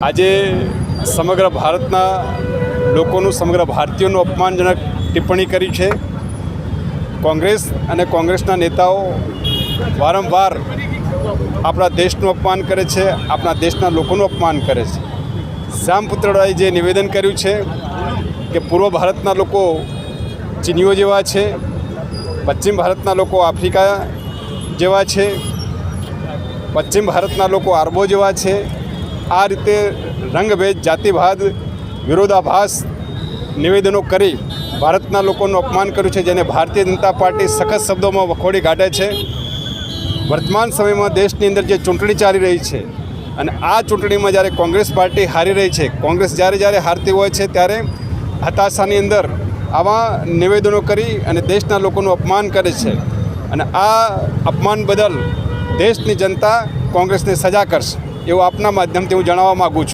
આજે સમગ્ર ભારતના લોકોનું સમગ્ર ભારતીયોનું અપમાનજનક ટિપ્પણી કરી છે। કોંગ્રેસ અને કોંગ્રેસના નેતાઓ વારંવાર આપણા દેશનું અપમાન કરે છે, આપણા દેશના લોકોનું અપમાન કરે છે। શ્યામ પુતળાએ જે નિવેદન કર્યું છે કે પૂર્વ ભારતના લોકો ચીનીઓ જેવા છે, પશ્ચિમ ભારતના લોકો આફ્રિકા જેવા છે, પશ્ચિમ ભારતના લોકો અરબો જેવા છે। આ રીતે રંગભેદ, જાતિવાદ, વિરોધાભાસ નિવેદનો કરી ભારતના લોકોનું અપમાન કર્યું છે, જેને ભારતીય જનતા પાર્ટી સખત શબ્દોમાં વખોડી કાઢે છે। વર્તમાન સમયમાં દેશની અંદર જે ચૂંટણી ચાલી રહી છે અને આ ચૂંટણીમાં જ્યારે કોંગ્રેસ પાર્ટી હારી રહી છે, કોંગ્રેસ જ્યારે હારતી હોય છે ત્યારે હતાશાની અંદર આવા નિવેદનો કરી અને દેશના લોકોનું અપમાન કરે છે અને આ અપમાન બદલ દેશની જનતા કોંગ્રેસને સજા કરશે એવું આપના માધ્યમથી હું જણાવવા માગું છું।